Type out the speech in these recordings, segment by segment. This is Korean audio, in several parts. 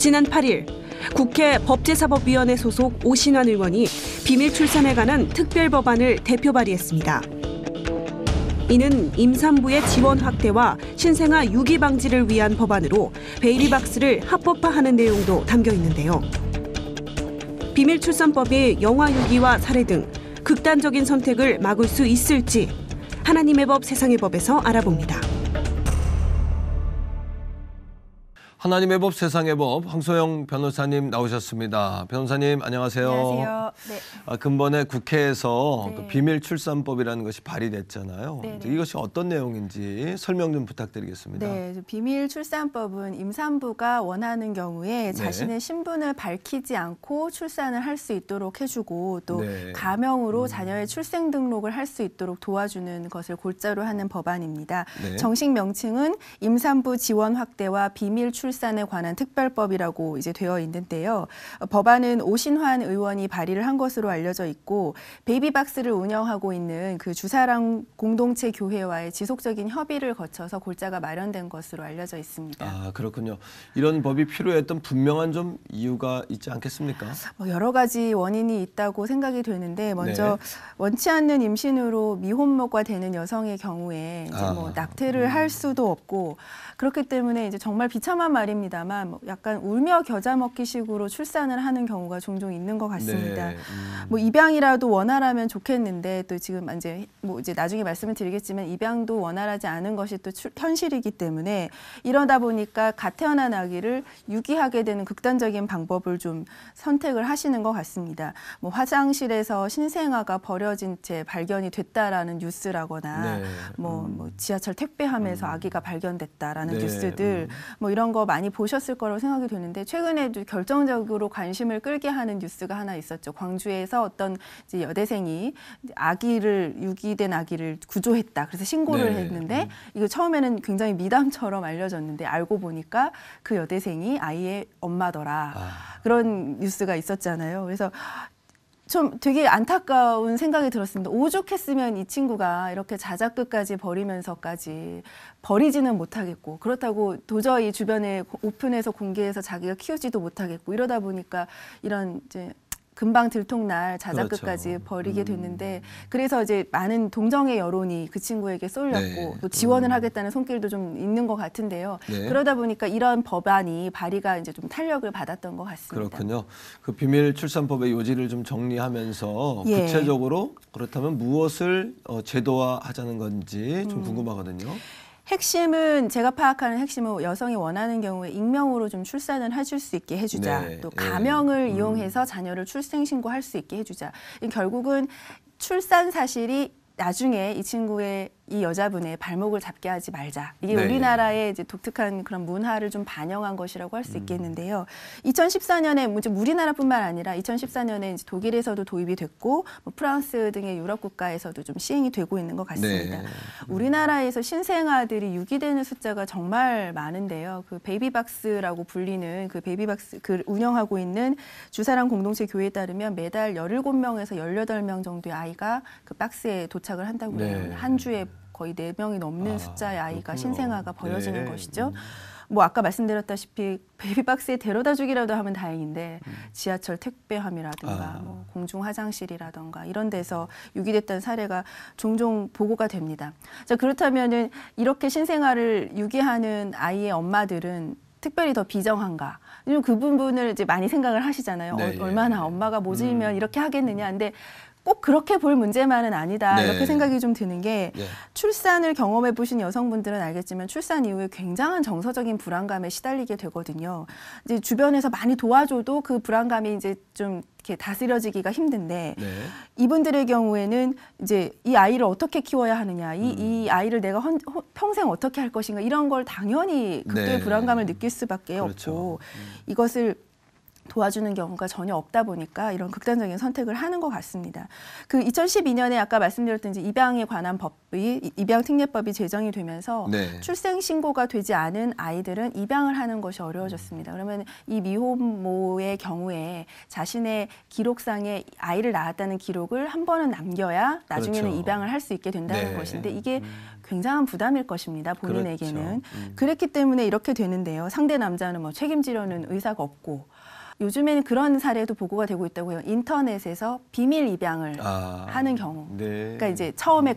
지난 8일 국회 법제사법위원회 소속 오신환 의원이 비밀 출산에 관한 특별법안을 대표 발의했습니다. 이는 임산부의 지원 확대와 신생아 유기 방지를 위한 법안으로 베이비박스를 합법화하는 내용도 담겨 있는데요. 비밀 출산법이 영아 유기와 살해 등 극단적인 선택을 막을 수 있을지 하나님의 법 세상의 법에서 알아봅니다. 하나님의 법 세상의 법 황소영 변호사님 나오셨습니다. 변호사님 안녕하세요. 안녕하세요. 네. 근본에 국회에서 네. 그 비밀 출산법이라는 것이 발의됐잖아요. 네, 네. 이것이 어떤 내용인지 설명 좀 부탁드리겠습니다. 네, 비밀 출산법은 임산부가 원하는 경우에 자신의 신분을 밝히지 않고 출산을 할 수 있도록 해주고 또 가명으로 자녀의 출생 등록을 할 수 있도록 도와주는 것을 골자로 하는 법안입니다. 정식 명칭은 임산부 지원 확대와 비밀 출산에 관한 특별법이라고 이제 되어 있는데요. 법안은 오신환 의원이 발의를 한 것으로 알려져 있고 베이비박스를 운영하고 있는 그 주사랑 공동체 교회와의 지속적인 협의를 거쳐서 골자가 마련된 것으로 알려져 있습니다. 아, 그렇군요. 이런 법이 필요했던 분명한 좀 이유가 있지 않겠습니까? 여러 가지 원인이 있다고 생각이 되는데 먼저 원치 않는 임신으로 미혼모가 되는 여성의 경우에 이제 낙태를 할 수도 없고 그렇기 때문에 이제 정말 비참한 말입니다만 약간 울며 겨자 먹기식으로 출산을 하는 경우가 종종 있는 것 같습니다. 입양이라도 원활하면 좋겠는데 또 지금 이제 나중에 말씀을 드리겠지만 입양도 원활하지 않은 것이 또 현실이기 때문에 이러다 보니까 갓 태어난 아기를 유기하게 되는 극단적인 방법을 좀 선택을 하시는 것 같습니다. 화장실에서 신생아가 버려진 채 발견이 됐다라는 뉴스라거나 지하철 택배함에서 아기가 발견됐다라는 뉴스들 이런 거 많이 보셨을 거라고 생각이 되는데 최근에도 결정적으로 관심을 끌게 하는 뉴스가 하나 있었죠. 광주에서 어떤 이제 여대생이 유기된 아기를 구조했다. 그래서 신고를 했는데 이거 처음에는 굉장히 미담처럼 알려졌는데 알고 보니까 그 여대생이 아이의 엄마더라. 그런 뉴스가 있었잖아요. 그래서 좀 되게 안타까운 생각이 들었습니다. 오죽했으면 이 친구가 이렇게 자작극까지 벌이면서까지 버리지는 못하겠고 그렇다고 도저히 주변에 오픈해서 공개해서 자기가 키우지도 못하겠고 이러다 보니까 이런 이제 금방 들통날 자작극까지 벌이게 됐는데 그래서 이제 많은 동정의 여론이 그 친구에게 쏠렸고 또 지원을 하겠다는 손길도 좀 있는 것 같은데요. 그러다 보니까 이런 법안이 발의가 이제 좀 탄력을 받았던 것 같습니다. 그렇군요. 그 비밀 출산법의 요지를 좀 정리하면서 구체적으로 그렇다면 무엇을 제도화하자는 건지 좀 궁금하거든요. 핵심은 제가 파악하는 핵심은 여성이 원하는 경우에 익명으로 좀 출산을 해줄 수 있게 해주자. 또 가명을 이용해서 자녀를 출생신고할 수 있게 해주자. 결국은 출산 사실이 나중에 이 여자분의 발목을 잡게 하지 말자. 이게 우리나라의 이제 독특한 그런 문화를 좀 반영한 것이라고 할 수 있겠는데요. 2014년에 이제 우리나라뿐만 아니라 2014년에 이제 독일에서도 도입이 됐고 프랑스 등의 유럽 국가에서도 좀 시행이 되고 있는 것 같습니다. 우리나라에서 신생아들이 유기되는 숫자가 정말 많은데요. 그 베이비박스라고 불리는 그 베이비박스 운영하고 있는 주사랑 공동체 교회에 따르면 매달 17명에서 18명 정도의 아이가 그 박스에 도착을 한다고 해요. 한 주에 거의 4명이 넘는 숫자의 아이가 신생아가 버려지는 것이죠. 아까 말씀드렸다시피 베이비박스에 데려다 주기라도 하면 다행인데 지하철 택배함이라든가 공중 화장실이라든가 이런 데서 유기됐다는 사례가 종종 보고가 됩니다. 자, 그렇다면은 이렇게 신생아를 유기하는 아이의 엄마들은 특별히 더 비정한가? 그 부분을 이제 많이 생각을 하시잖아요. 얼마나 엄마가 모질면 이렇게 하겠느냐. 근데 꼭 그렇게 볼 문제만은 아니다. 이렇게 생각이 좀 드는 게 출산을 경험해 보신 여성분들은 알겠지만 출산 이후에 굉장한 정서적인 불안감에 시달리게 되거든요. 이제 주변에서 많이 도와줘도 그 불안감이 이제 좀 이렇게 다스려지기가 힘든데 이분들의 경우에는 이제 이 아이를 어떻게 키워야 하느냐, 이 아이를 내가 평생 어떻게 할 것인가 이런 걸 당연히 극도의 불안감을 느낄 수밖에 없고 이것을 도와주는 경우가 전혀 없다 보니까 이런 극단적인 선택을 하는 것 같습니다. 그 2012년에 아까 말씀드렸던 이제 입양에 관한 법이 입양특례법이 제정이 되면서 네. 출생 신고가 되지 않은 아이들은 입양을 하는 것이 어려워졌습니다. 그러면 이 미혼모의 경우에 자신의 기록상에 아이를 낳았다는 기록을 한 번은 남겨야 나중에는 그렇죠. 입양을 할 수 있게 된다는 네. 것인데 이게 굉장한 부담일 것입니다. 본인에게는. 그렇죠. 그랬기 때문에 이렇게 되는데요. 상대 남자는 뭐 책임지려는 의사가 없고 요즘에는 그런 사례도 보고가 되고 있다고 해요. 인터넷에서 비밀 입양을 하는 경우. 네. 그러니까 이제 처음에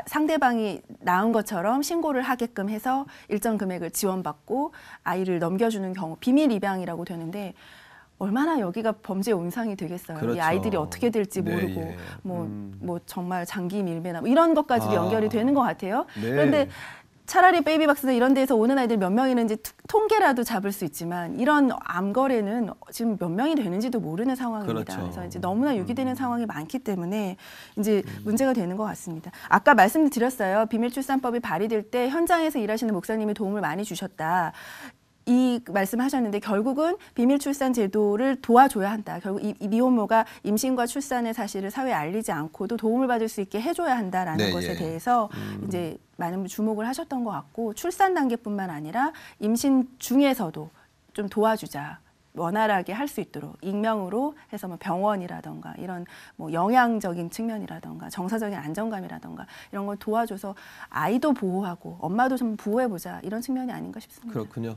상대방이 낳은 것처럼 신고를 하게끔 해서 일정 금액을 지원받고 아이를 넘겨주는 경우 비밀 입양이라고 되는데 얼마나 여기가 범죄 온상이 되겠어요. 그렇죠. 이 아이들이 어떻게 될지 네, 모르고 예. 뭐 정말 장기 밀매나 뭐 이런 것까지도 연결이 되는 것 같아요. 네. 그런데 차라리 베이비박스나 이런 데서 오는 아이들 몇 명이 있는지 통계라도 잡을 수 있지만 이런 암거래는 지금 몇 명이 되는지도 모르는 상황입니다. 그렇죠. 그래서 이제 너무나 유기되는 상황이 많기 때문에 이제 문제가 되는 것 같습니다. 아까 말씀드렸어요. 비밀출산법이 발의될 때 현장에서 일하시는 목사님이 도움을 많이 주셨다. 이 말씀하셨는데 결국은 비밀출산 제도를 도와줘야 한다. 결국 이 미혼모가 임신과 출산의 사실을 사회에 알리지 않고도 도움을 받을 수 있게 해줘야 한다라는 네, 것에 예. 대해서 이제 많은 주목을 하셨던 것 같고 출산 단계뿐만 아니라 임신 중에서도 좀 도와주자. 원활하게 할 수 있도록 익명으로 해서 뭐 병원이라던가 이런 뭐 영양적인 측면이라던가 정서적인 안정감이라던가 이런 걸 도와줘서 아이도 보호하고 엄마도 좀 보호해보자 이런 측면이 아닌가 싶습니다. 그렇군요.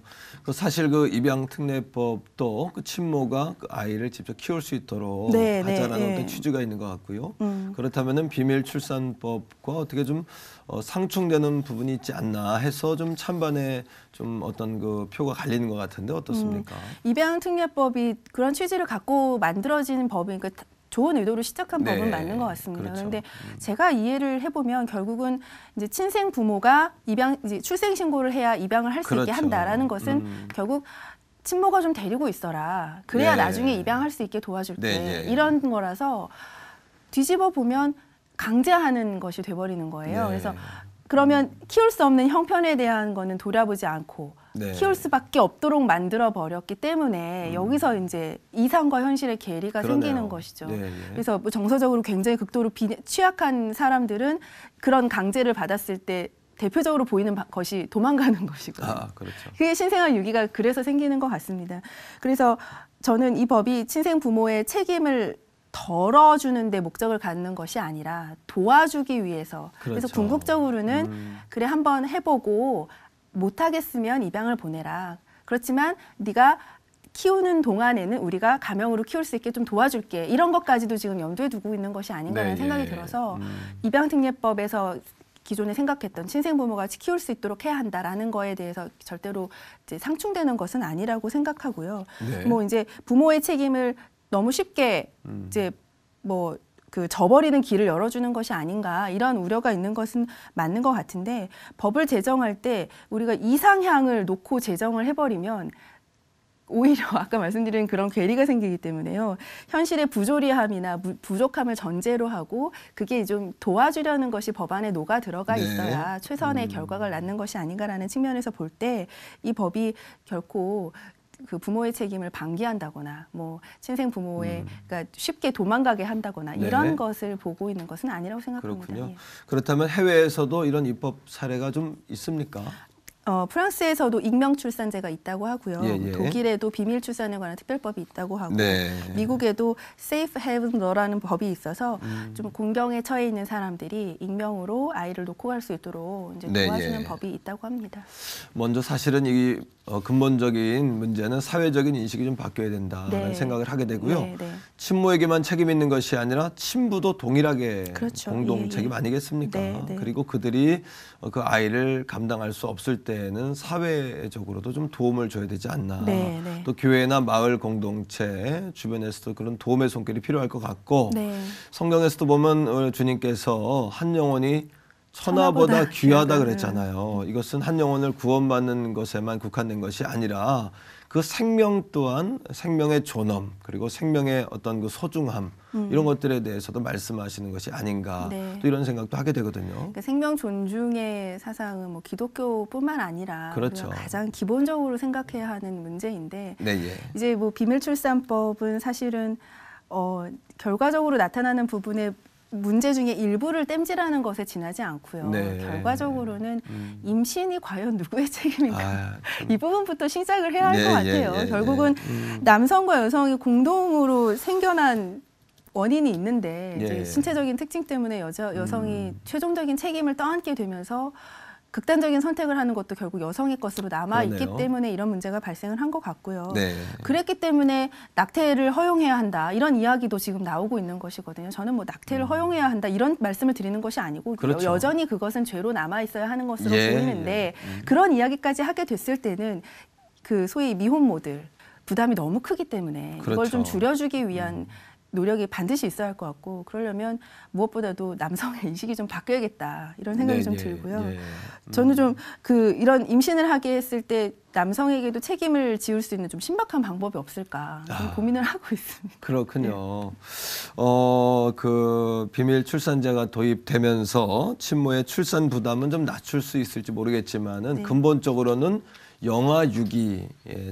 사실 그 입양특례법도 그 친모가 그 아이를 직접 키울 수 있도록 네, 하자라는 네, 어떤 네. 취지가 있는 것 같고요. 그렇다면은 비밀출산법과 어떻게 좀 상충되는 부분이 있지 않나 해서 좀 찬반에 좀 어떤 그 표가 갈리는 것 같은데 어떻습니까? 입양특례법이 그런 취지를 갖고 만들어진 법이니까 좋은 의도로 시작한 네, 법은 맞는 것 같습니다. 그렇죠. 그런데 제가 이해를 해보면 결국은 이제 친생 부모가 이제 출생 신고를 해야 입양을 할 수 그렇죠. 있게 한다라는 것은 결국 친모가 좀 데리고 있어라. 그래야 네. 나중에 입양할 수 있게 도와줄게. 네, 네. 이런 거라서 뒤집어 보면 강제하는 것이 돼버리는 거예요. 네. 그래서 그러면 키울 수 없는 형편에 대한 거는 돌아보지 않고 네. 키울 수밖에 없도록 만들어 버렸기 때문에 여기서 이제 이상과 현실의 괴리가 그러네요. 생기는 것이죠. 네, 예. 그래서 뭐 정서적으로 굉장히 극도로 취약한 사람들은 그런 강제를 받았을 때 대표적으로 보이는 것이 도망가는 것이고 그렇죠. 그게 신생아 유기가 그래서 생기는 것 같습니다. 그래서 저는 이 법이 친생 부모의 책임을 덜어주는 데 목적을 갖는 것이 아니라 도와주기 위해서. 그래서 그렇죠. 궁극적으로는 그래 한번 해보고 못하겠으면 입양을 보내라. 그렇지만 네가 키우는 동안에는 우리가 가명으로 키울 수 있게 좀 도와줄게. 이런 것까지도 지금 염두에 두고 있는 것이 아닌가라는 네, 생각이 예. 들어서 입양특례법에서 기존에 생각했던 친생부모가 키울 수 있도록 해야 한다라는 거에 대해서 절대로 이제 상충되는 것은 아니라고 생각하고요. 네. 뭐 이제 부모의 책임을 너무 쉽게 이제 뭐 그 저버리는 길을 열어주는 것이 아닌가 이런 우려가 있는 것은 맞는 것 같은데 법을 제정할 때 우리가 이상향을 놓고 제정을 해버리면 오히려 아까 말씀드린 그런 괴리가 생기기 때문에요. 현실의 부조리함이나 부족함을 전제로 하고 그게 좀 도와주려는 것이 법안에 녹아 들어가 네. 있어야 최선의 결과를 낳는 것이 아닌가라는 측면에서 볼 때 이 법이 결코 그 부모의 책임을 방기한다거나 뭐 친생 부모의 그러니까 쉽게 도망가게 한다거나 네. 이런 것을 보고 있는 것은 아니라고 생각합니다. 그렇군요. 예. 그렇다면 해외에서도 이런 입법 사례가 좀 있습니까? 프랑스에서도 익명 출산제가 있다고 하고요. 예, 예. 독일에도 비밀 출산에 관한 특별법이 있다고 하고 네. 미국에도 Safe Haven Law라는 법이 있어서 좀 공경에 처해 있는 사람들이 익명으로 아이를 놓고 갈 수 있도록 이제 네, 도와주는 예. 법이 있다고 합니다. 먼저 사실은 이 근본적인 문제는 사회적인 인식이 좀 바뀌어야 된다는 네. 생각을 하게 되고요. 네, 네. 친모에게만 책임 있는 것이 아니라 친부도 동일하게 그렇죠. 공동 예, 책임 예. 아니겠습니까? 네, 네. 그리고 그들이 그 아이를 감당할 수 없을 때는 사회적으로도 좀 도움을 줘야 되지 않나. 네, 네. 또 교회나 마을 공동체 주변에서도 그런 도움의 손길이 필요할 것 같고 네. 성경에서도 보면 주님께서 한 영혼이 천하보다 귀하다 그랬잖아요. 이것은 한 영혼을 구원받는 것에만 국한된 것이 아니라 그 생명 또한 생명의 존엄 그리고 생명의 어떤 그 소중함 이런 것들에 대해서도 말씀하시는 것이 아닌가 네. 또 이런 생각도 하게 되거든요. 그러니까 생명 존중의 사상은 뭐 기독교뿐만 아니라 그렇죠. 우리가 가장 기본적으로 생각해야 하는 문제인데 네, 예. 이제 뭐 비밀출산법은 사실은 결과적으로 나타나는 부분에 문제 중에 일부를 땜질하는 것에 지나지 않고요. 네. 결과적으로는 임신이 과연 누구의 책임인가 아, 이 부분부터 시작을 해야 할 예, 것 같아요. 예, 예, 결국은 남성과 여성이 공동으로 생겨난 원인이 있는데 예. 이제 신체적인 특징 때문에 여성이 최종적인 책임을 떠안게 되면서 극단적인 선택을 하는 것도 결국 여성의 것으로 남아 있기 그러네요. 때문에 이런 문제가 발생을 한 것 같고요. 네. 그랬기 때문에 낙태를 허용해야 한다 이런 이야기도 지금 나오고 있는 것이거든요. 저는 뭐 낙태를 허용해야 한다 이런 말씀을 드리는 것이 아니고 그렇죠. 여전히 그것은 죄로 남아 있어야 하는 것으로 예, 보이는데 그런 이야기까지 하게 됐을 때는 그 소위 미혼모들 부담이 너무 크기 때문에 이걸 그렇죠. 좀 줄여주기 위한 노력이 반드시 있어야 할 것 같고 그러려면 무엇보다도 남성의 인식이 좀 바뀌어야겠다 이런 생각이 네, 좀 예, 들고요. 예. 저는 좀 이런 임신을 하게 했을 때 남성에게도 책임을 지울 수 있는 좀 신박한 방법이 없을까 좀 고민을 하고 있습니다. 그렇군요. 그 비밀 출산제가 도입되면서 친모의 출산 부담은 좀 낮출 수 있을지 모르겠지만은 네. 근본적으로는 영아 유기에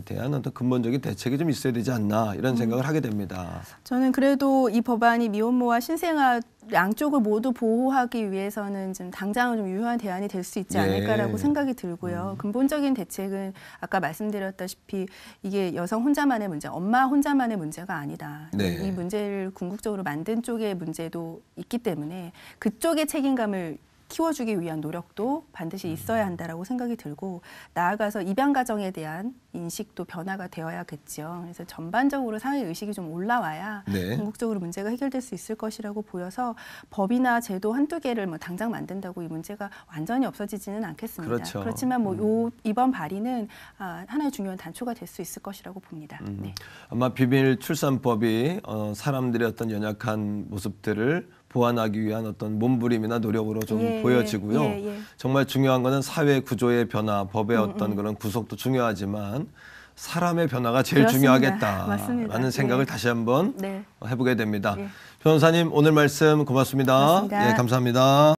대한 어떤 근본적인 대책이 좀 있어야 되지 않나 이런 생각을 하게 됩니다. 저는 그래도 이 법안이 미혼모와 신생아 양쪽을 모두 보호하기 위해서는 좀 당장은 좀 유효한 대안이 될 수 있지 예. 않을까라고 생각이 들고요. 근본적인 대책은 아까 말씀드렸다시피 이게 여성 혼자만의 문제, 엄마 혼자만의 문제가 아니다. 네. 이 문제를 궁극적으로 만든 쪽의 문제도 있기 때문에 그쪽의 책임감을 키워주기 위한 노력도 반드시 있어야 한다라고 생각이 들고 나아가서 입양 가정에 대한 인식도 변화가 되어야겠죠. 그래서 전반적으로 사회 의식이 좀 올라와야 네. 궁극적으로 문제가 해결될 수 있을 것이라고 보여서 법이나 제도 한두 개를 뭐 당장 만든다고 이 문제가 완전히 없어지지는 않겠습니다. 그렇죠. 그렇지만 뭐 이번 발의는 하나의 중요한 단초가 될 수 있을 것이라고 봅니다. 네. 아마 비밀 출산법이 사람들의 어떤 연약한 모습들을 보완하기 위한 어떤 몸부림이나 노력으로 좀 보여지고요. 정말 중요한 거는 사회 구조의 변화, 법의 어떤 그런 구속도 중요하지만 사람의 변화가 제일 그렇습니다. 중요하겠다라는 맞습니다. 생각을 다시 한번 네. 해보게 됩니다. 예. 변호사님 오늘 말씀 고맙습니다. 고맙습니다. 예, 감사합니다.